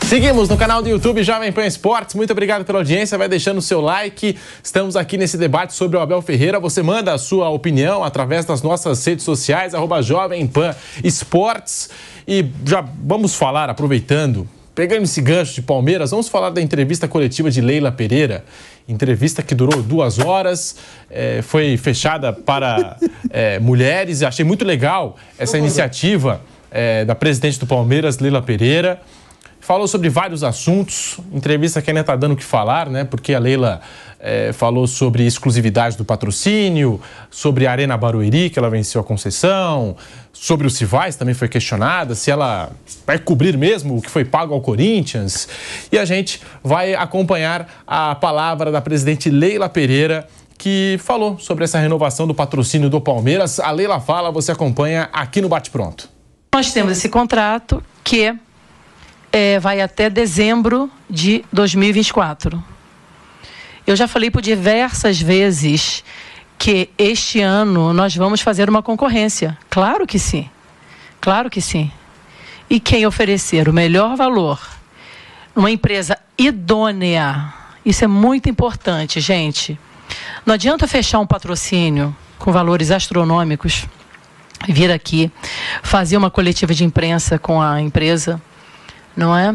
Seguimos no canal do YouTube Jovem Pan Esportes. Muito obrigado pela audiência. Vai deixando o seu like. Estamos aqui nesse debate sobre o Abel Ferreira. Você manda a sua opinião através das nossas redes sociais, @Jovem Pan Esportes. E já vamos falar, aproveitando, pegando esse gancho de Palmeiras, vamos falar da entrevista coletiva de Leila Pereira. Entrevista que durou 2 horas, foi fechada para mulheres. Achei muito legal essa iniciativa da presidente do Palmeiras, Leila Pereira. Falou sobre vários assuntos, entrevista que ainda está dando o que falar, né? Porque a Leila falou sobre exclusividade do patrocínio, sobre a Arena Barueri, que ela venceu a concessão, sobre o Civais, também foi questionada, se ela vai cobrir mesmo o que foi pago ao Corinthians. E a gente vai acompanhar a palavra da presidente Leila Pereira, que falou sobre essa renovação do patrocínio do Palmeiras. A Leila fala, você acompanha aqui no Bate Pronto. Nós temos esse contrato que vai até dezembro de 2024. Eu já falei por diversas vezes que este ano nós vamos fazer uma concorrência. Claro que sim. Claro que sim. E quem oferecer o melhor valor, uma empresa idônea, isso é muito importante, gente. Não adianta fechar um patrocínio com valores astronômicos, vir aqui, fazer uma coletiva de imprensa com a empresa, não é?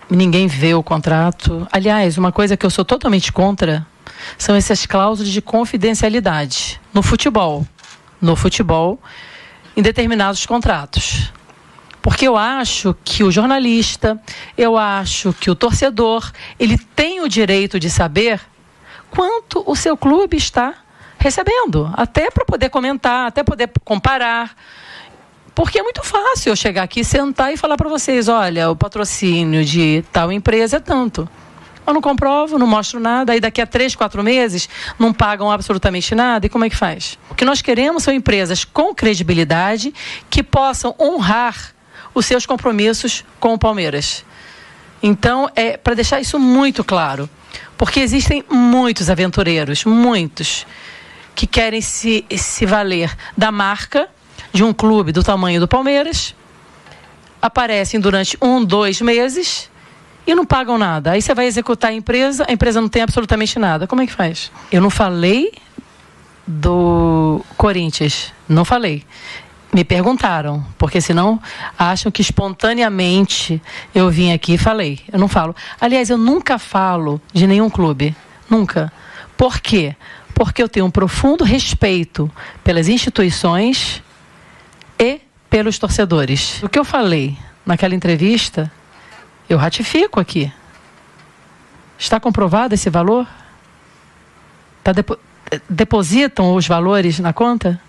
Ninguém vê o contrato. Aliás, uma coisa que eu sou totalmente contra são essas cláusulas de confidencialidade no futebol, em determinados contratos. Porque eu acho que o jornalista, eu acho que o torcedor, ele tem o direito de saber quanto o seu clube está recebendo, até para poder comentar, até poder comparar. Porque é muito fácil eu chegar aqui, sentar e falar para vocês, olha, o patrocínio de tal empresa é tanto. Eu não comprovo, não mostro nada, aí daqui a 3, 4 meses não pagam absolutamente nada, e como é que faz? O que nós queremos são empresas com credibilidade que possam honrar os seus compromissos com o Palmeiras. Então, para deixar isso muito claro, porque existem muitos aventureiros, muitos, que querem se valer da marca de um clube do tamanho do Palmeiras, aparecem durante 1, 2 meses e não pagam nada. Aí você vai executar a empresa não tem absolutamente nada. Como é que faz? Eu não falei do Corinthians, não falei. Me perguntaram, porque senão acham que espontaneamente eu vim aqui e falei. Eu não falo. Aliás, eu nunca falo de nenhum clube. Nunca. Por quê? Porque eu tenho um profundo respeito pelas instituições e pelos torcedores. O que eu falei naquela entrevista, eu ratifico aqui. Está comprovado esse valor? Depositam os valores na conta?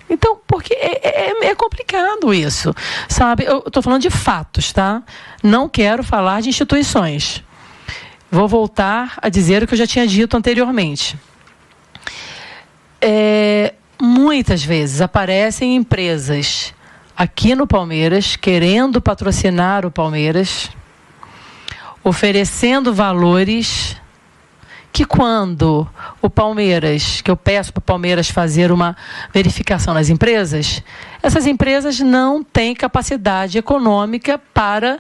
Então, porque é complicado isso, sabe? Eu estou falando de fatos, tá? Não quero falar de instituições. Vou voltar a dizer o que eu já tinha dito anteriormente. Muitas vezes aparecem empresas aqui no Palmeiras querendo patrocinar o Palmeiras, oferecendo valores que quando o Palmeiras, que eu peço para o Palmeiras fazer uma verificação nas empresas, essas empresas não têm capacidade econômica para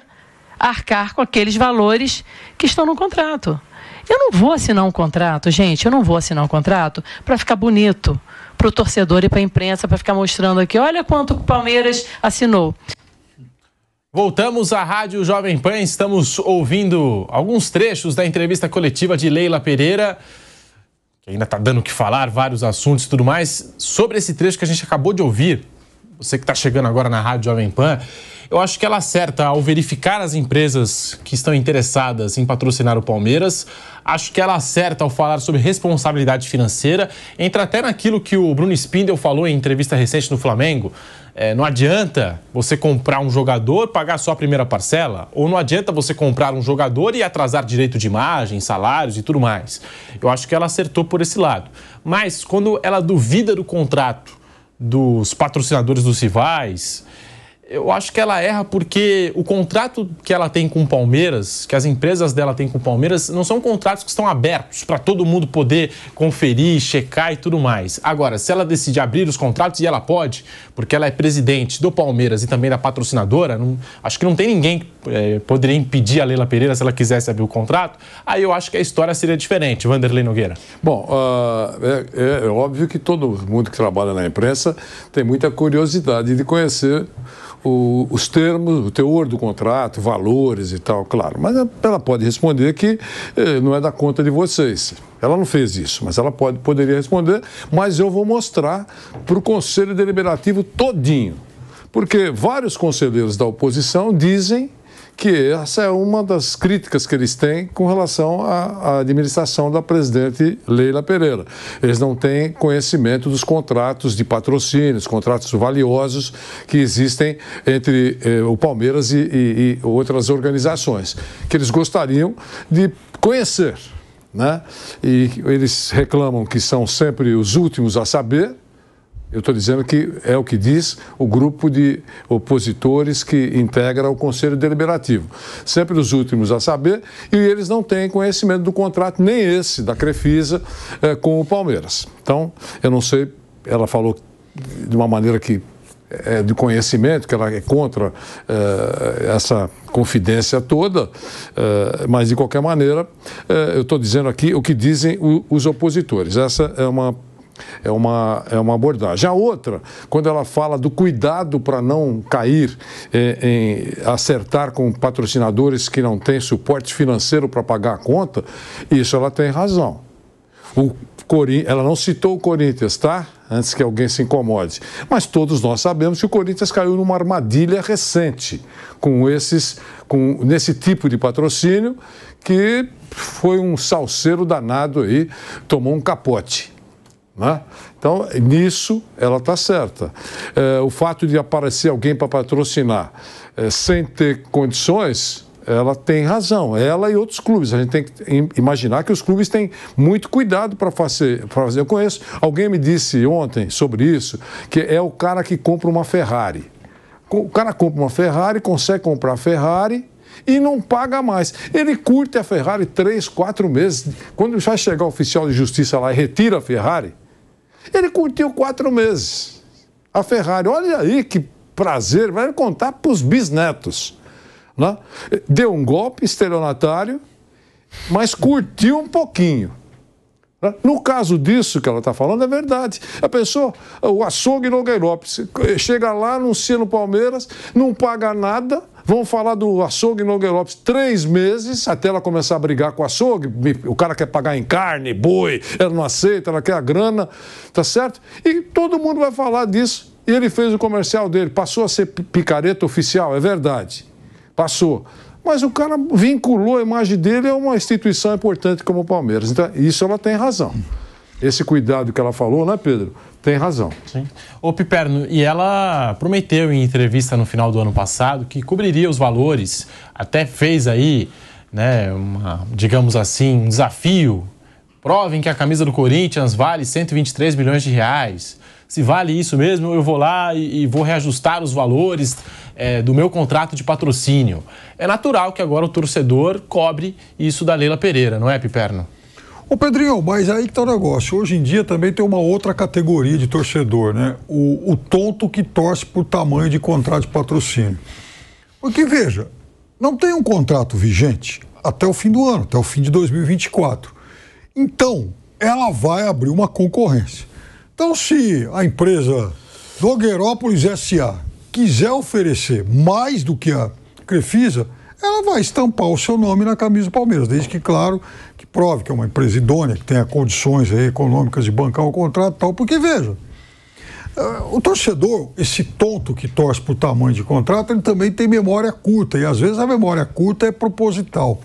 arcar com aqueles valores que estão no contrato. Eu não vou assinar um contrato, gente, eu não vou assinar um contrato para ficar bonito para o torcedor e para a imprensa, para ficar mostrando aqui, olha quanto o Palmeiras assinou. Voltamos à Rádio Jovem Pan, estamos ouvindo alguns trechos da entrevista coletiva de Leila Pereira, que ainda está dando o que falar, vários assuntos e tudo mais. Sobre esse trecho que a gente acabou de ouvir, você que está chegando agora na Rádio Jovem Pan, eu acho que ela acerta ao verificar as empresas que estão interessadas em patrocinar o Palmeiras. Acho que ela acerta ao falar sobre responsabilidade financeira. Entra até naquilo que o Bruno Spindel falou em entrevista recente no Flamengo. Não adianta você comprar um jogador, pagar só a primeira parcela, ou não adianta você comprar um jogador e atrasar direito de imagem, salários e tudo mais. Eu acho que ela acertou por esse lado. Mas quando ela duvida do contrato dos patrocinadores do Civais, eu acho que ela erra porque o contrato que ela tem com o Palmeiras, que as empresas dela têm com o Palmeiras, não são contratos que estão abertos para todo mundo poder conferir, checar e tudo mais. Agora, se ela decidir abrir os contratos, e ela pode, porque ela é presidente do Palmeiras e também da patrocinadora, acho que não tem ninguém poderia impedir a Leila Pereira se ela quisesse abrir o contrato, aí eu acho que a história seria diferente. Vanderlei Nogueira. Bom, é óbvio que todo mundo que trabalha na imprensa tem muita curiosidade de conhecer os termos, o teor do contrato, valores e tal, claro. Mas ela pode responder que não é da conta de vocês. Ela não fez isso, mas ela poderia responder, mas eu vou mostrar para o Conselho Deliberativo todinho. Porque vários conselheiros da oposição dizem que essa é uma das críticas que eles têm com relação à administração da presidente Leila Pereira. Eles não têm conhecimento dos contratos de patrocínios, contratos valiosos que existem entre o Palmeiras e outras organizações, que eles gostariam de conhecer, né? E eles reclamam que são sempre os últimos a saber. Eu estou dizendo que é o que diz o grupo de opositores que integra o Conselho Deliberativo. Sempre os últimos a saber, e eles não têm conhecimento do contrato, nem esse da Crefisa, com o Palmeiras. Então, eu não sei, ela falou de uma maneira que é de conhecimento, que ela é contra essa confidência toda, mas de qualquer maneira, eu estou dizendo aqui o que dizem os opositores. Essa é uma abordagem. A outra, quando ela fala do cuidado para não cair em acertar com patrocinadores que não têm suporte financeiro para pagar a conta, isso ela tem razão. Ela não citou o Corinthians, tá? Antes que alguém se incomode. Mas todos nós sabemos que o Corinthians caiu numa armadilha recente nesse tipo de patrocínio, que foi um salseiro danado aí, tomou um capote. Né? Então, nisso ela está certa. O fato de aparecer alguém para patrocinar sem ter condições, ela tem razão, ela e outros clubes. A gente tem que imaginar que os clubes têm muito cuidado para fazer. Eu conheço, alguém me disse ontem sobre isso, que é o cara que compra uma Ferrari. O cara compra uma Ferrari, consegue comprar a Ferrari e não paga mais. Ele curte a Ferrari 3, 4 meses. Quando vai chegar o oficial de justiça lá e retira a Ferrari, ele curtiu 4 meses a Ferrari. Olha aí que prazer, vai contar para os bisnetos. Né? Deu um golpe estelionatário, mas curtiu um pouquinho. Né? No caso disso que ela está falando, é verdade. A pessoa, o açougue Nogueira Lopes, chega lá, anuncia no Palmeiras, não paga nada. Vão falar do açougue Nogueira Lopes 3 meses, até ela começar a brigar com o açougue. O cara quer pagar em carne, boi, ela não aceita, ela quer a grana, tá certo? E todo mundo vai falar disso. E ele fez o comercial dele, passou a ser picareta oficial, é verdade. Passou. Mas o cara vinculou a imagem dele a uma instituição importante como o Palmeiras. Então, isso ela tem razão. Esse cuidado que ela falou, né, Pedro? Tem razão. Sim. Ô, Piperno, e ela prometeu em entrevista no final do ano passado que cobriria os valores, até fez aí, né, digamos assim, um desafio. Provem que a camisa do Corinthians vale 123 milhões de reais. Se vale isso mesmo, eu vou lá e vou reajustar os valores do meu contrato de patrocínio. É natural que agora o torcedor cobre isso da Leila Pereira, não é, Piperno? Ô Pedrinho, mas aí que tá o negócio. Hoje em dia também tem uma outra categoria de torcedor, né? O tonto que torce por tamanho de contrato de patrocínio. Porque, veja, não tem um contrato vigente até o fim do ano, até o fim de 2024. Então, ela vai abrir uma concorrência. Então, se a empresa Nogueirópolis S.A. quiser oferecer mais do que a Crefisa, ela vai estampar o seu nome na camisa do Palmeiras, desde que, claro, que prove que é uma empresa idônea, que tenha condições aí econômicas de bancar o contrato e tal. Porque, veja, o torcedor, esse tonto que torce por tamanho de contrato, ele também tem memória curta, e às vezes a memória curta é proposital.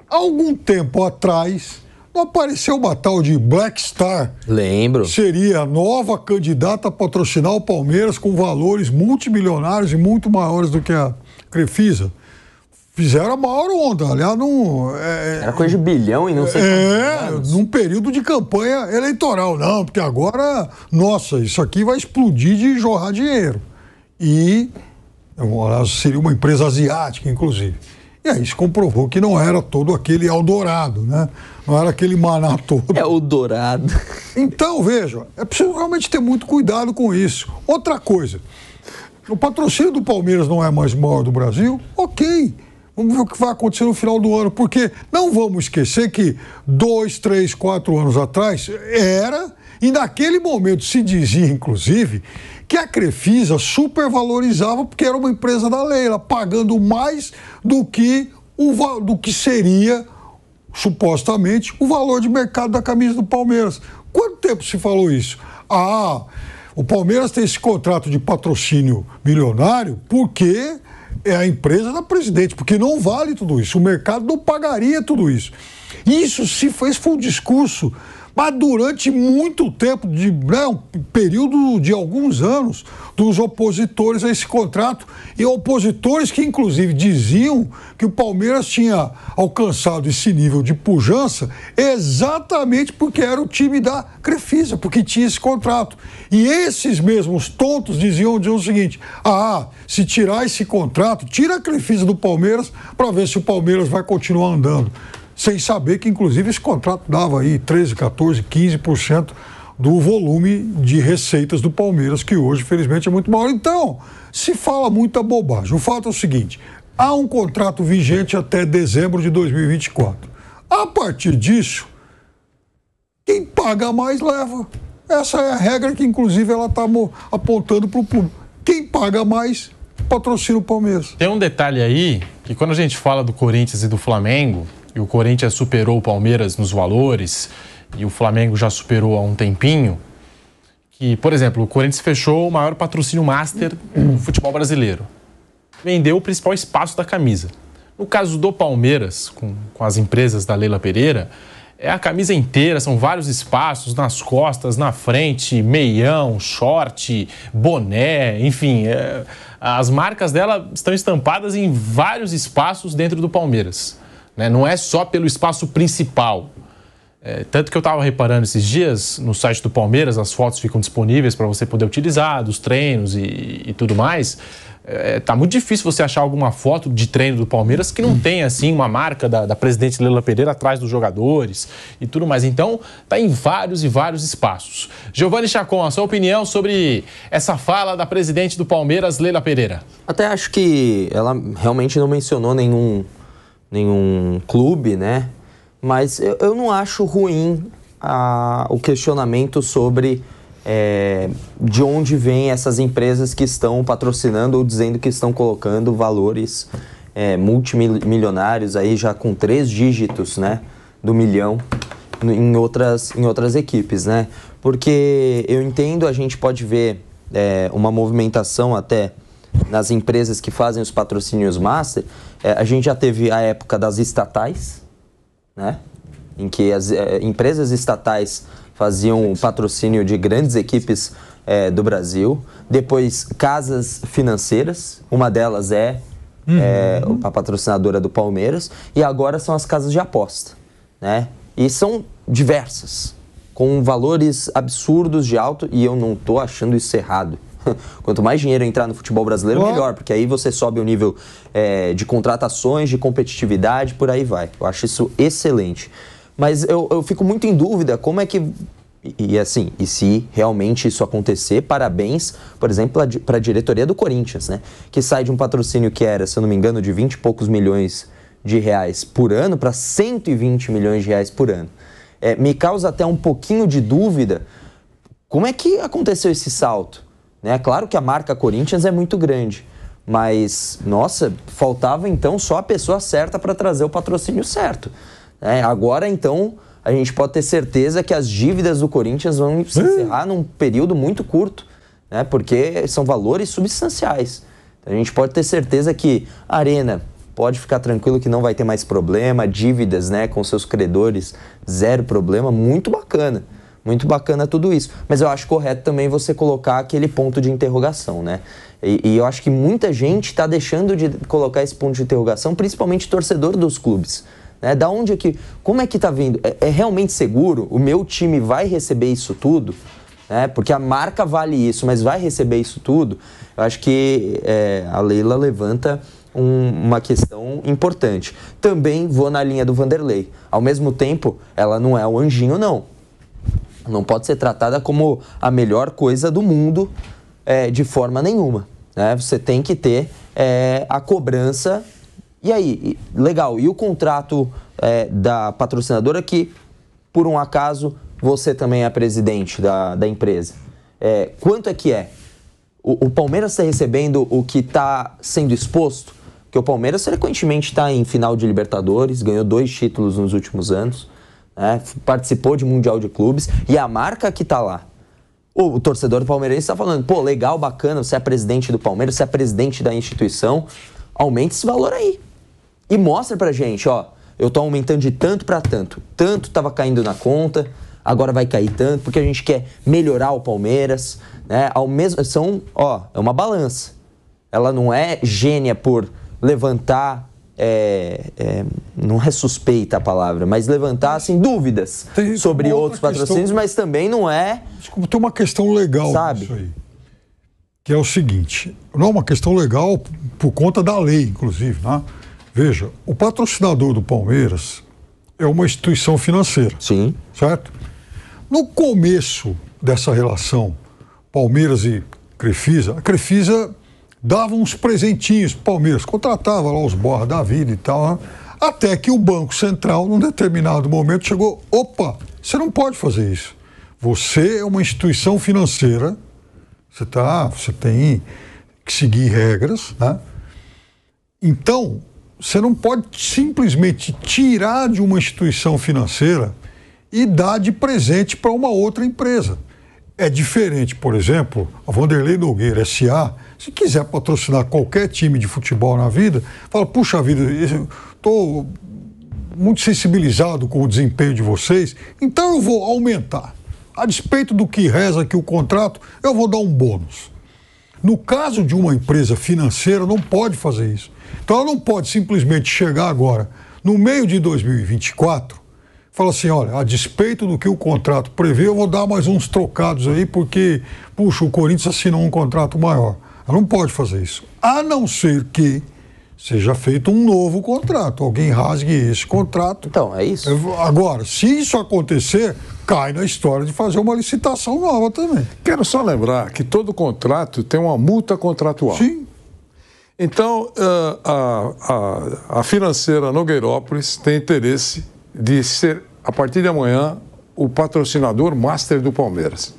Há algum tempo atrás, não apareceu uma tal de Black Star? Lembro. Seria a nova candidata a patrocinar o Palmeiras com valores multimilionários e muito maiores do que a Crefisa. Fizeram a maior onda, aliás, era coisa de bilhão e não sei quantos. Num período de campanha eleitoral, não, porque agora, nossa, isso aqui vai explodir de jorrar dinheiro. E seria uma empresa asiática, inclusive. E aí se comprovou que não era todo aquele Eldorado, né? Não era aquele maná todo. É o dourado. Então, veja, é preciso realmente ter muito cuidado com isso. Outra coisa, O patrocínio do Palmeiras não é mais maior do Brasil? Ok. Vamos ver o que vai acontecer no final do ano, porque não vamos esquecer que 2, 3, 4 anos atrás era, e naquele momento se dizia, inclusive, que a Crefisa supervalorizava porque era uma empresa da Leila, pagando mais do que seria, supostamente, o valor de mercado da camisa do Palmeiras. Quanto tempo se falou isso? O Palmeiras tem esse contrato de patrocínio milionário porque é a empresa da presidente, porque não vale tudo isso. O mercado não pagaria tudo isso. Isso se fez, foi um discurso, mas durante muito tempo, um período de alguns anos, dos opositores a esse contrato, e opositores que inclusive diziam que o Palmeiras tinha alcançado esse nível de pujança exatamente porque era o time da Crefisa, porque tinha esse contrato. E esses mesmos tontos diziam o seguinte: se tirar esse contrato, tira a Crefisa do Palmeiras para ver se o Palmeiras vai continuar andando. Sem saber que, inclusive, esse contrato dava aí 13%, 14%, 15% do volume de receitas do Palmeiras, que hoje, felizmente, é muito maior. Então, se fala muita bobagem. O fato é o seguinte: há um contrato vigente até dezembro de 2024. A partir disso, quem paga mais leva. Essa é a regra que, inclusive, ela está apontando para o público. Quem paga mais patrocina o Palmeiras. Tem um detalhe aí, que quando a gente fala do Corinthians e do Flamengo, e o Corinthians superou o Palmeiras nos valores, e o Flamengo já superou há um tempinho, que, por exemplo, o Corinthians fechou o maior patrocínio master do futebol brasileiro. Vendeu o principal espaço da camisa. No caso do Palmeiras, com as empresas da Leila Pereira, é a camisa inteira, são vários espaços nas costas, na frente, meião, short, boné, enfim. As marcas dela estão estampadas em vários espaços dentro do Palmeiras. Não é só pelo espaço principal. Tanto que eu estava reparando esses dias, no site do Palmeiras, as fotos ficam disponíveis para você poder utilizar, dos treinos e tudo mais. Tá muito difícil você achar alguma foto de treino do Palmeiras que não tenha, assim, uma marca da presidente Leila Pereira atrás dos jogadores e tudo mais. Então, tá em vários e vários espaços. Giovanni Chacon, a sua opinião sobre essa fala da presidente do Palmeiras, Leila Pereira? Até acho que ela realmente não mencionou nenhum clube, né? Mas eu não acho ruim o questionamento sobre de onde vêm essas empresas que estão patrocinando ou dizendo que estão colocando valores multimilionários aí já com 3 dígitos, né, do milhão em outras equipes, né? Porque eu entendo, a gente pode ver uma movimentação até nas empresas que fazem os patrocínios master. A gente já teve a época das estatais, né, em que as empresas estatais faziam patrocínio de grandes equipes do Brasil. Depois, casas financeiras, uma delas a patrocinadora do Palmeiras, e agora são as casas de aposta, né? E são diversas, com valores absurdos de alto, e eu não estou achando isso errado. Quanto mais dinheiro entrar no futebol brasileiro, melhor, porque aí você sobe o nível de contratações, de competitividade, por aí vai. Eu acho isso excelente. Mas eu fico muito em dúvida como é que... E se realmente isso acontecer, parabéns, por exemplo, para a diretoria do Corinthians, né? Que sai de um patrocínio que era, se eu não me engano, de 20 e poucos milhões de reais por ano para 120 milhões de reais por ano. Me causa até um pouquinho de dúvida como é que aconteceu esse salto. É claro que a marca Corinthians é muito grande, mas, nossa, faltava então só a pessoa certa para trazer o patrocínio certo. Agora, então, a gente pode ter certeza que as dívidas do Corinthians vão se encerrar num período muito curto, né? Porque são valores substanciais. Então, a gente pode ter certeza que a Arena pode ficar tranquilo que não vai ter mais problema, dívidas, né, com seus credores, zero problema, muito bacana. Muito bacana tudo isso. Mas eu acho correto também você colocar aquele ponto de interrogação, né? E eu acho que muita gente está deixando de colocar esse ponto de interrogação, principalmente torcedor dos clubes. Né? Da onde é que... Como é que está vindo? É realmente seguro? O meu time vai receber isso tudo? Né? Porque a marca vale isso, mas vai receber isso tudo? Eu acho que a Leila levanta uma questão importante. Também vou na linha do Vanderlei. Ao mesmo tempo, ela não é o anjinho, não. Não pode ser tratada como a melhor coisa do mundo de forma nenhuma. né? Você tem que ter a cobrança. E aí, legal, e o contrato da patrocinadora que, por um acaso, você também é presidente da empresa. Quanto é que é? O Palmeiras está recebendo o que está sendo exposto? Porque o Palmeiras frequentemente está em final de Libertadores, ganhou 2 títulos nos últimos anos, né? Participou de Mundial de Clubes, e a marca que está lá. O torcedor do palmeirense está falando, pô, legal, bacana, você é presidente do Palmeiras, você é presidente da instituição, aumente esse valor aí. E mostra pra gente, ó, eu tô aumentando de tanto para tanto. Tanto tava caindo na conta, agora vai cair tanto, porque a gente quer melhorar o Palmeiras, né? É uma balança. Ela não é gênia por levantar, não é suspeita a palavra, mas levantar, assim, dúvidas sobre outros patrocínios, mas também não é... Tem uma questão legal nisso aí, que é o seguinte, não é uma questão legal por conta da lei, inclusive, né? Veja, o patrocinador do Palmeiras é uma instituição financeira. Sim. Certo? No começo dessa relação, Palmeiras e Crefisa, a Crefisa dava uns presentinhos pro Palmeiras, contratava lá os Borra da vida e tal, né? Até que o Banco Central, num determinado momento, chegou, opa, você não pode fazer isso. Você é uma instituição financeira, você tem que seguir regras, né? Então, você não pode simplesmente tirar de uma instituição financeira e dar de presente para uma outra empresa. É diferente, por exemplo, a Vanderlei Nogueira S.A., se quiser patrocinar qualquer time de futebol na vida, fala, puxa vida, estou muito sensibilizado com o desempenho de vocês, então eu vou aumentar. A despeito do que reza aqui o contrato, eu vou dar um bônus. No caso de uma empresa financeira, não pode fazer isso. Então ela não pode simplesmente chegar agora, no meio de 2024, falar assim, olha, a despeito do que o contrato prevê, eu vou dar mais uns trocados aí, porque, puxa, o Corinthians assinou um contrato maior. Ela não pode fazer isso. A não ser que seja feito um novo contrato, alguém rasgue esse contrato. Então, é isso. Agora, se isso acontecer, cai na história de fazer uma licitação nova também. Quero só lembrar que todo contrato tem uma multa contratual. Sim. Então, a financeira Nogueirópolis tem interesse de ser, a partir de amanhã, o patrocinador master do Palmeiras.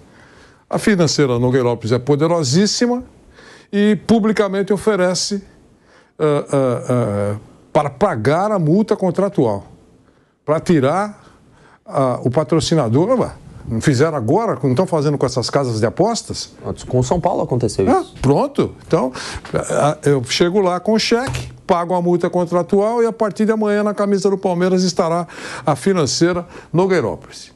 A financeira Nogueirópolis é poderosíssima e publicamente oferece para pagar a multa contratual, para tirar o patrocinador. Não fizeram agora, não estão fazendo com essas casas de apostas? Com o São Paulo aconteceu isso. Pronto. Então, eu chego lá com o cheque, pago a multa contratual e a partir de amanhã na camisa do Palmeiras estará a financeira Nogueirópolis.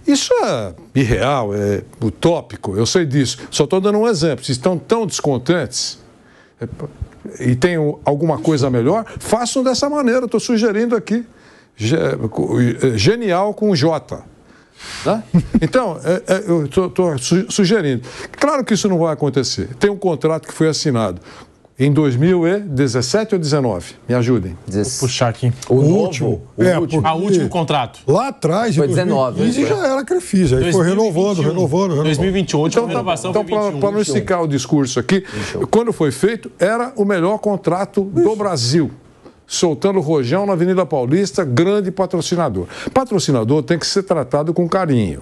Isso é irreal, é utópico, eu sei disso. Só estou dando um exemplo. Se estão tão descontentes e tem alguma coisa melhor, façam dessa maneira. Estou sugerindo aqui. Genial com J. Né? Então, eu estou sugerindo. Claro que isso não vai acontecer. Tem um contrato que foi assinado em 2017 ou 2019? Me ajudem. Vou puxar aqui. O último contrato. Lá atrás, foi em 2015, já era Crefisa. Aí foi renovando. 2021, última renovação foi 21. Então, para não esticar o discurso aqui, quando foi feito, era o melhor contrato do Brasil. Soltando o rojão na Avenida Paulista, grande patrocinador. Patrocinador tem que ser tratado com carinho,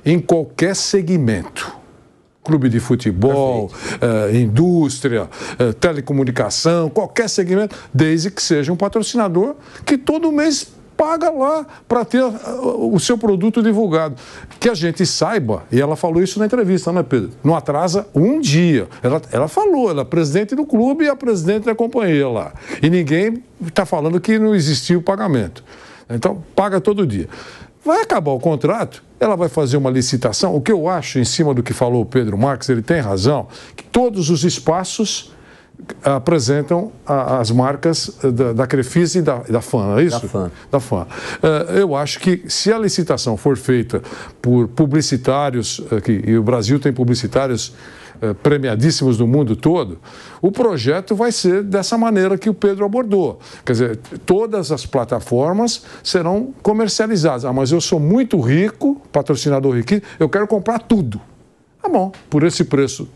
em qualquer segmento. Clube de futebol, indústria, telecomunicação, qualquer segmento, desde que seja um patrocinador que todo mês paga lá para ter o seu produto divulgado. Que a gente saiba, e ela falou isso na entrevista, né, Pedro? Não atrasa um dia. Ela falou, ela é presidente do clube e a presidente da companhia lá. E ninguém está falando que não existiu o pagamento. Então, paga todo dia. Vai acabar o contrato, ela vai fazer uma licitação. O que eu acho, em cima do que falou o Pedro Marques, ele tem razão, que todos os espaços apresentam as marcas da Crefisa e da FAN, é isso? Da FAN. Eu acho que se a licitação for feita por publicitários, e o Brasil tem publicitários premiadíssimos do mundo todo, o projeto vai ser dessa maneira que o Pedro abordou. Quer dizer, todas as plataformas serão comercializadas. Mas eu sou muito rico, patrocinador riquíssimo, eu quero comprar tudo. Tá bom, por esse preço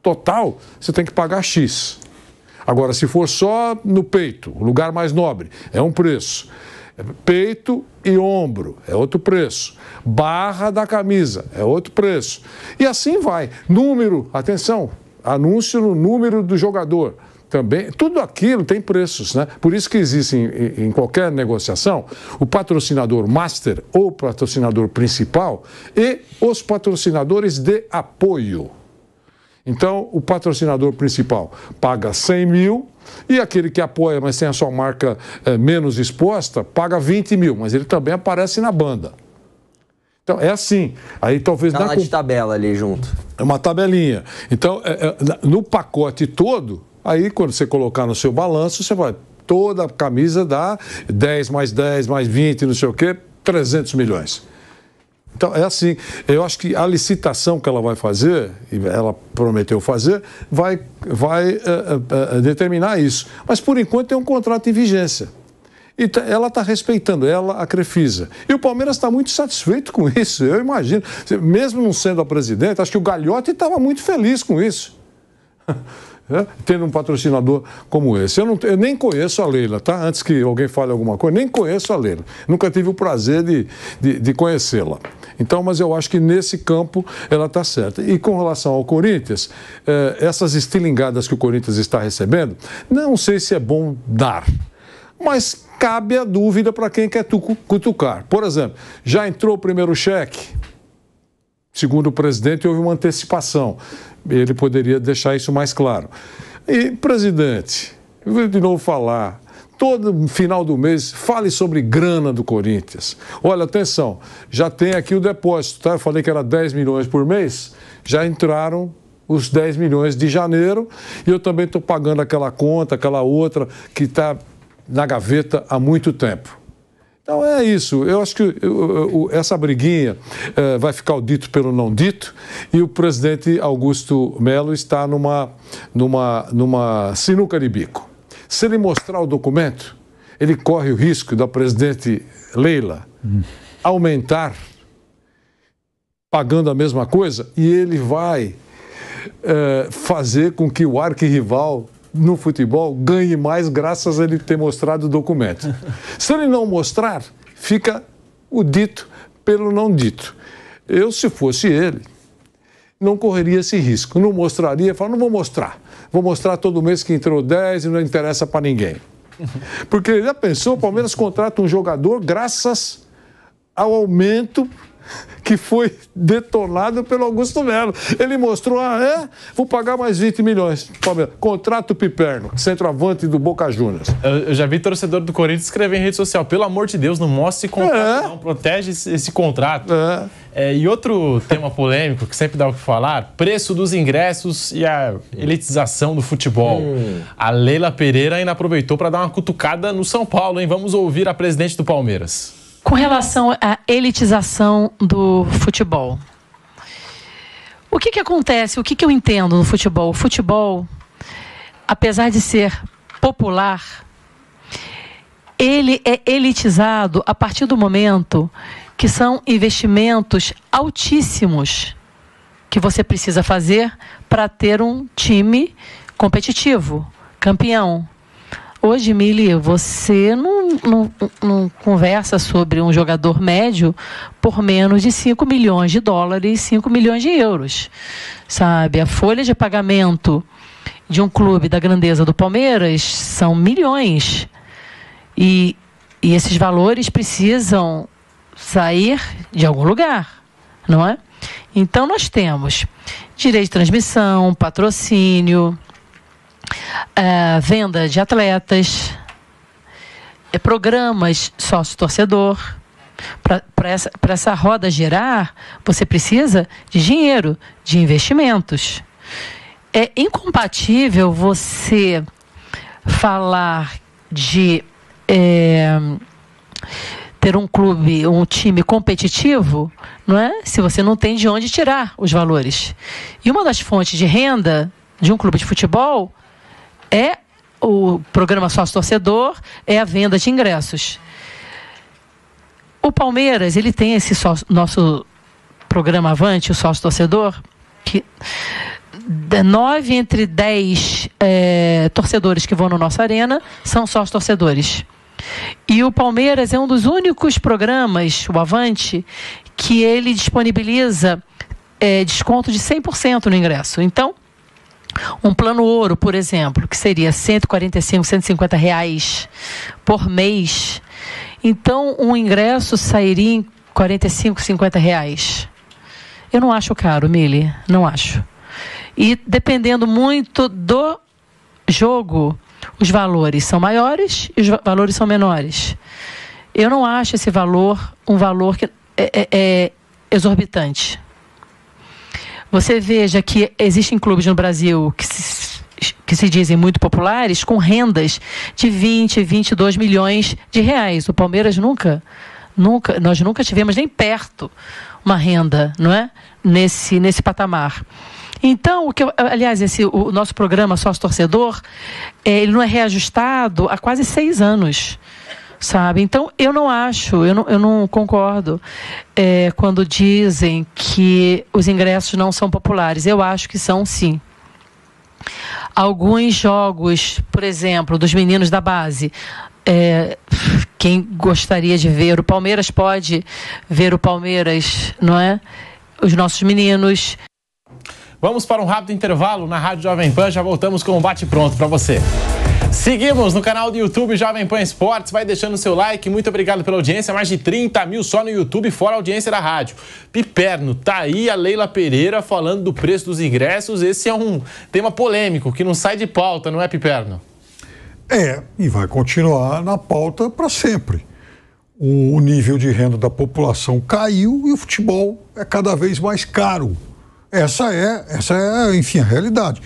total, você tem que pagar X. Agora, se for só no peito, o lugar mais nobre, é um preço. Peito e ombro, é outro preço. Barra da camisa, é outro preço. E assim vai. Número, atenção, anúncio no número do jogador. Também, tudo aquilo tem preços, né? Por isso que existe em qualquer negociação o patrocinador master ou patrocinador principal e os patrocinadores de apoio. Então, o patrocinador principal paga 100 mil e aquele que apoia, mas tem a sua marca menos exposta, paga 20 mil, mas ele também aparece na banda. Então, é assim. Aí talvez... Tá lá de tabela ali junto. É uma tabelinha. Então, no pacote todo, aí quando você colocar no seu balanço, você vai... Toda a camisa dá 10 mais 10 mais 20, não sei o quê, 300 milhões. Então, é assim, eu acho que a licitação que ela vai fazer, e ela prometeu fazer, vai determinar isso. Mas, por enquanto, tem um contrato em vigência. E ela está respeitando, a Crefisa. E o Palmeiras está muito satisfeito com isso, eu imagino. Mesmo não sendo a presidente, acho que o Gagliotti estava muito feliz com isso. Tendo um patrocinador como esse. Eu nem conheço a Leila, tá? Antes que alguém fale alguma coisa, nem conheço a Leila. Nunca tive o prazer de conhecê-la. Então, mas eu acho que nesse campo ela está certa. E com relação ao Corinthians, essas estilingadas que o Corinthians está recebendo, não sei se é bom dar, mas cabe a dúvida para quem quer cutucar. Por exemplo, já entrou o primeiro cheque? Segundo o presidente, houve uma antecipação. Ele poderia deixar isso mais claro. E, presidente, eu vou de novo falar, todo final do mês, fale sobre grana do Corinthians. Olha, atenção, já tem aqui o depósito, tá? Eu falei que era 10 milhões por mês, já entraram os 10 milhões de janeiro e eu também estou pagando aquela conta, aquela outra que está na gaveta há muito tempo. Então é isso, eu acho que essa briguinha vai ficar o dito pelo não dito e o presidente Augusto Melo está numa sinuca de bico. Se ele mostrar o documento, ele corre o risco da presidente Leila aumentar pagando a mesma coisa e ele vai fazer com que o arquirrival no futebol ganhe mais graças a ele ter mostrado o documento. Se ele não mostrar, fica o dito pelo não dito. Eu, se fosse ele, não correria esse risco. Não mostraria, falaria, não vou mostrar todo mês que entrou 10 e não interessa para ninguém. Porque já pensou, o Palmeiras contrata um jogador graças ao aumento que foi detonado pelo Augusto Melo. Ele mostrou, vou pagar mais 20 milhões. Contrato Piperno, centroavante do Boca Juniors. Eu já vi torcedor do Corinthians escrever em rede social, pelo amor de Deus, não mostre contrato, não, protege esse contrato. E outro tema polêmico que sempre dá o que falar, preço dos ingressos e a elitização do futebol. A Leila Pereira ainda aproveitou para dar uma cutucada no São Paulo, hein? Vamos ouvir a presidente do Palmeiras. Com relação à elitização do futebol, o que acontece? O que eu entendo no futebol? O futebol, apesar de ser popular, ele é elitizado a partir do momento que são investimentos altíssimos que você precisa fazer para ter um time competitivo, campeão. Hoje, Mili, você não conversa sobre um jogador médio por menos de 5 milhões de dólares, 5 milhões de euros. Sabe, a folha de pagamento de um clube da grandeza do Palmeiras são milhões. E esses valores precisam sair de algum lugar, não é? Então, nós temos direito de transmissão, patrocínio, venda de atletas, programas sócio-torcedor. Para essa roda girar, você precisa de dinheiro, de investimentos. É incompatível você falar de ter um clube, um time competitivo, não é? Se você não tem de onde tirar os valores. E uma das fontes de renda de um clube de futebol é o programa sócio-torcedor, é a venda de ingressos. O Palmeiras, ele tem esse nosso programa Avante, o sócio-torcedor, que 9 entre 10 torcedores que vão na nossa arena são só os torcedores. E o Palmeiras é um dos únicos programas, o Avante, que ele disponibiliza desconto de 100% no ingresso. Então, um plano ouro, por exemplo, que seria R$145, R$150 por mês. Então, um ingresso sairia em R$45, R$50. Eu não acho caro, Mili, não acho. E dependendo muito do jogo, os valores são maiores e os valores são menores. Eu não acho esse valor um valor que é exorbitante. Você veja que existem clubes no Brasil que se dizem muito populares, com rendas de 20, 22 milhões de reais. O Palmeiras nós nunca tivemos nem perto uma renda, não é? Nesse patamar. Então, o nosso programa Sócio Torcedor, ele não é reajustado há quase 6 anos. Sabe? Então, eu não concordo quando dizem que os ingressos não são populares. Eu acho que são, sim. Alguns jogos, por exemplo, dos meninos da base, quem gostaria de ver o Palmeiras pode ver o Palmeiras, não é? Os nossos meninos. Vamos para um rápido intervalo na Rádio Jovem Pan, já voltamos com um bate-pronto para você. Seguimos no canal do YouTube Jovem Pan Esportes, vai deixando o seu like, muito obrigado pela audiência, mais de 30 mil só no YouTube, fora a audiência da rádio. Piperno, tá aí a Leila Pereira falando do preço dos ingressos, esse é um tema polêmico, que não sai de pauta, não é, Piperno? E vai continuar na pauta para sempre. O nível de renda da população caiu e o futebol é cada vez mais caro. Essa é, enfim, a realidade.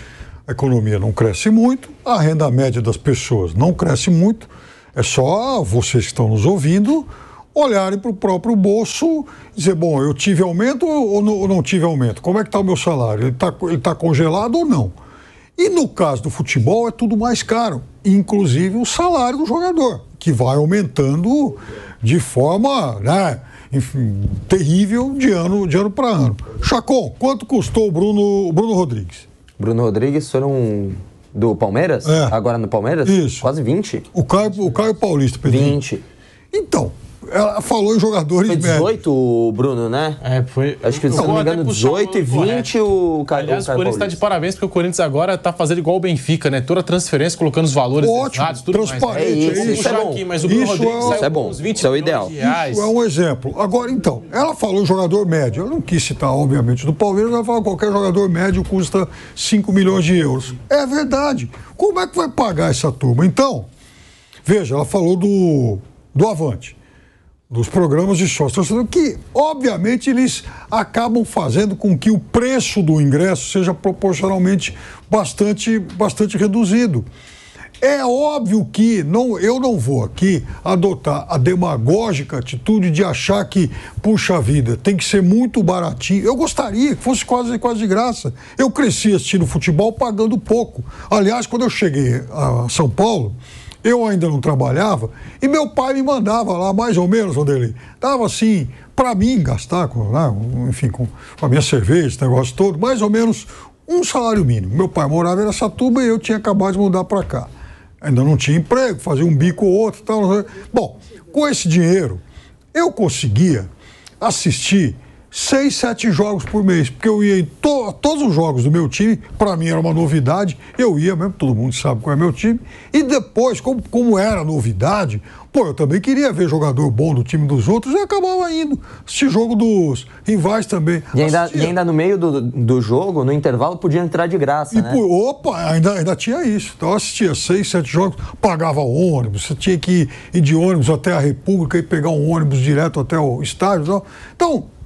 A economia não cresce muito, a renda média das pessoas não cresce muito. É só vocês que estão nos ouvindo olharem para o próprio bolso e dizer, bom, eu tive aumento ou não tive aumento? Como é que está o meu salário? Ele tá congelado ou não? E no caso do futebol é tudo mais caro, inclusive o salário do jogador, que vai aumentando de forma, né, enfim, terrível de ano para ano. Chacon, quanto custou o Bruno Rodrigues? Bruno Rodrigues foram do Palmeiras? Agora no Palmeiras? Isso. Quase 20. O Caio Paulista, Pedro. 20. Então, ela falou em jogadores médios. Foi 18 o Bruno, né? Foi. Acho que, se não me engano, 18 e 20 o Caio. Aliás, o Corinthians está de parabéns, porque o Corinthians agora está fazendo igual o Benfica, né? Toda a transferência, colocando os valores errados, tudo transparente. Mais. Isso é bom. Aqui, mas o Bruno Rodrigues isso é bom. Isso é o ideal. Isso é um exemplo. Agora, então, ela falou jogador médio. Eu não quis citar, obviamente, do Palmeiras, ela falou que qualquer jogador médio custa 5 milhões de euros. É verdade. Como é que vai pagar essa turma? Então, veja, ela falou do Avante, dos programas de sócio, que, obviamente, eles acabam fazendo com que o preço do ingresso seja proporcionalmente bastante reduzido. É óbvio que eu não vou aqui adotar a demagógica atitude de achar que, puxa vida, tem que ser muito baratinho. Eu gostaria que fosse quase de graça. Eu cresci assistindo futebol pagando pouco. Aliás, quando eu cheguei a São Paulo, eu ainda não trabalhava e meu pai me mandava lá, mais ou menos, onde ele dava assim, para mim gastar, enfim, com a minha cerveja, esse negócio todo, mais ou menos um salário mínimo. Meu pai morava em Araçatuba e eu tinha acabado de mudar para cá. Ainda não tinha emprego, fazia um bico ou outro. Tal. Bom, com esse dinheiro, eu conseguia assistir 6, 7 jogos por mês, porque eu ia em todos os jogos do meu time, para mim era uma novidade, eu ia mesmo, todo mundo sabe qual é meu time, e depois, como era novidade, eu também queria ver jogador bom do time dos outros e acabava indo. Assistir jogo dos rivais também. E ainda no meio do jogo, no intervalo, podia entrar de graça, né? Ainda tinha isso. Então eu assistia 6, 7 jogos, pagava ônibus, você tinha que ir de ônibus até a República e pegar um ônibus direto até o estádio. Tal. Então,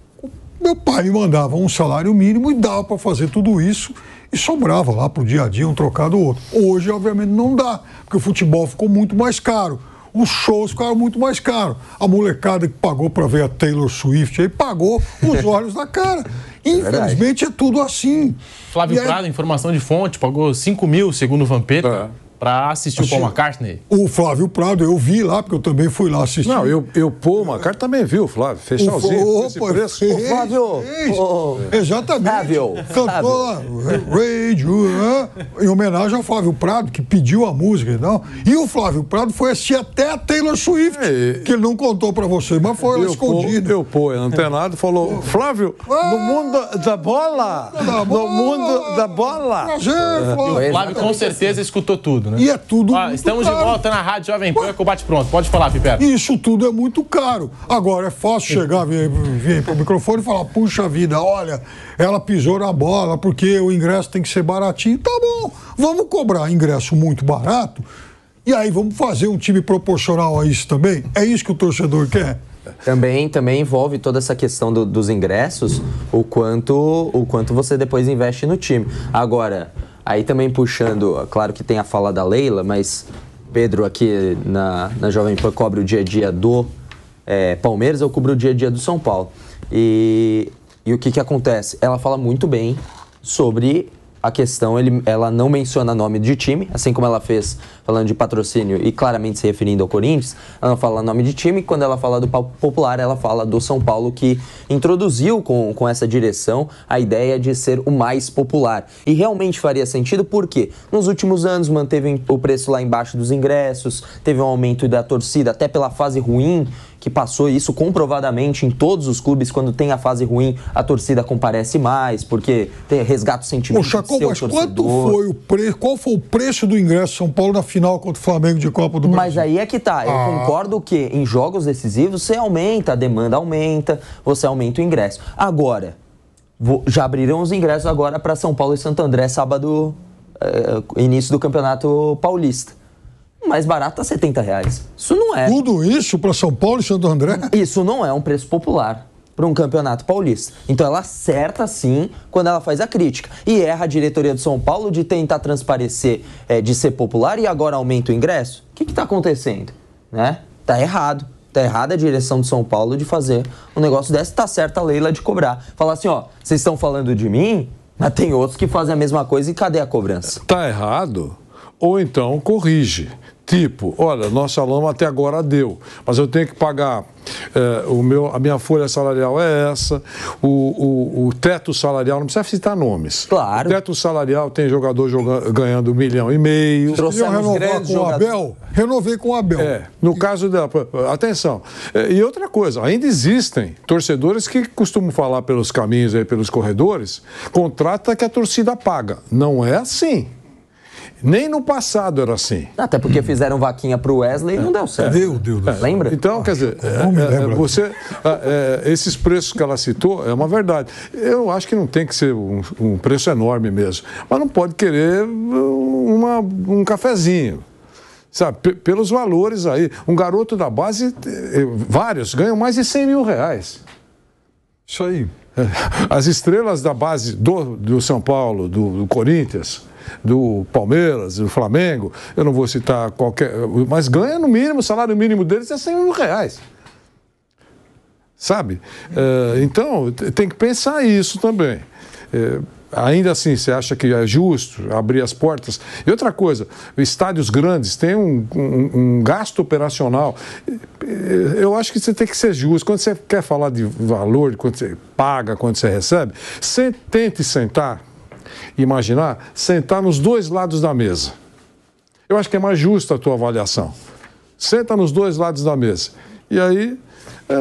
meu pai me mandava um salário mínimo e dava para fazer tudo isso e sobrava lá pro dia a dia um trocado ou outro. Hoje, obviamente, não dá, porque o futebol ficou muito mais caro. Os shows ficaram muito mais caros. A molecada que pagou para ver a Taylor Swift aí pagou os olhos da cara. Infelizmente é tudo assim. Flávio Prado, informação de fonte, pagou 5 mil, segundo o Vampeta. para assistir o Paul McCartney? O Flávio Prado, eu vi lá, porque eu também fui lá assistir. Não, o Paul McCartney também viu, Flávio. Fechalzinho. Flávio. Exatamente. Flávio. Cantou lá, Radio, né? Em homenagem ao Flávio Prado, que pediu a música. Não. E o Flávio Prado foi assistir até a Taylor Swift, que ele não contou para você, mas foi lá escondido. O Paul, antenado, falou, Flávio, no mundo da bola, no mundo da bola. Prazer, O Flávio com certeza escutou tudo, né? E é tudo estamos caro. de volta na Rádio Jovem Pan com o Bate Pronto. Pode falar, Piper. Isso tudo é muito caro. Agora, é fácil chegar, vir para o microfone e falar, puxa vida, olha, ela pisou na bola porque o ingresso tem que ser baratinho. Tá bom, vamos cobrar ingresso muito barato e aí vamos fazer um time proporcional a isso também? É isso que o torcedor quer? Também envolve toda essa questão dos ingressos, o quanto você depois investe no time. Agora, aí também puxando, claro que tem a fala da Leila, mas Pedro aqui na Jovem Pan cobre o dia a dia do Palmeiras, eu cubro o dia a dia do São Paulo. E o que acontece? Ela fala muito bem sobre a questão, ela não menciona nome de time, assim como ela fez falando de patrocínio e claramente se referindo ao Corinthians, ela não fala nome de time. Quando ela fala do Popular, ela fala do São Paulo, que introduziu com essa direção a ideia de ser o mais popular. E realmente faria sentido porque nos últimos anos manteve o preço lá embaixo dos ingressos, teve um aumento da torcida, até pela fase ruim que passou, isso comprovadamente em todos os clubes. Quando tem a fase ruim, a torcida comparece mais, porque resgata o sentimento do seu torcedor. Quanto foi o preço? Qual foi o preço do ingresso São Paulo na final contra o Flamengo de Copa do Brasil? Mas aí é que tá. Eu concordo que em jogos decisivos você aumenta, a demanda aumenta, você aumenta o ingresso. Agora, já abriram os ingressos agora para São Paulo e Santo André, sábado, início do Campeonato Paulista. O mais barato tá R$70. Isso não é. Tudo isso para São Paulo e Santo André? Isso não é um preço popular para um campeonato paulista. Então ela acerta sim quando ela faz a crítica. E erra a diretoria do São Paulo de tentar transparecer, de ser popular e agora aumenta o ingresso. O que está acontecendo? Né? Tá errado. Tá errada a direção do São Paulo de fazer um negócio desse. Tá certa a Leila de cobrar. Falar assim, ó, vocês estão falando de mim, mas tem outros que fazem a mesma coisa e cadê a cobrança? Tá errado? Ou então corrige. Tipo, olha, nossa lama até agora deu, mas eu tenho que pagar, a minha folha salarial é essa, o teto salarial, não precisa citar nomes. Claro. O teto salarial tem jogador ganhando 1,5 milhão. Trouxemos renovar com o Abel? Renovei com o Abel. No caso dela, atenção. E outra coisa, ainda existem torcedores que costumam falar pelos caminhos aí, pelos corredores, contrata que a torcida paga. Não é assim. Nem no passado era assim. Até porque fizeram vaquinha pro Wesley e não deu certo. Meu Deus do céu. Lembra? Então, quer dizer, esses preços que ela citou é uma verdade. Eu acho que não tem que ser um preço enorme mesmo. Mas não pode querer um cafezinho. Sabe, pelos valores aí. Um garoto da base, vários, ganham mais de R$100 mil. Isso aí. As estrelas da base do São Paulo, do Corinthians, do Palmeiras, do Flamengo, eu não vou citar qualquer, mas ganha no mínimo, o salário mínimo deles é R$100 mil. Sabe? Então, tem que pensar isso também. Ainda assim, você acha que é justo abrir as portas? E outra coisa, estádios grandes têm um gasto operacional. Eu acho que você tem que ser justo. Quando você quer falar de valor, quando você paga, quando você recebe, você tente sentar, imaginar, sentar nos dois lados da mesa. Eu acho que é mais justa a tua avaliação. Senta nos dois lados da mesa. E aí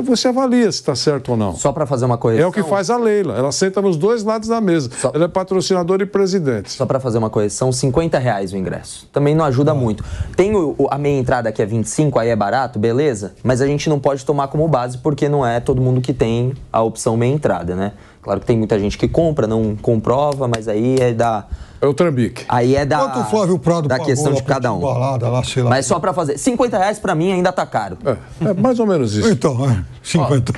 você avalia se está certo ou não. Só para fazer uma correção. É o que faz a Leila. Ela senta nos dois lados da mesa. Ela é patrocinadora e presidente. Só para fazer uma correção, R$50 o ingresso. Também não ajuda muito. Tem a meia entrada que é 25, aí é barato, beleza? Mas a gente não pode tomar como base porque não é todo mundo que tem a opção meia entrada, né? Claro que tem muita gente que compra, não comprova, mas aí é da... É o trambique. Aí é Quanto o Flávio Prado da questão de cada um. Lá, sei lá. Mas só para fazer. R$50 para mim ainda tá caro. É mais ou menos isso. Então, 50.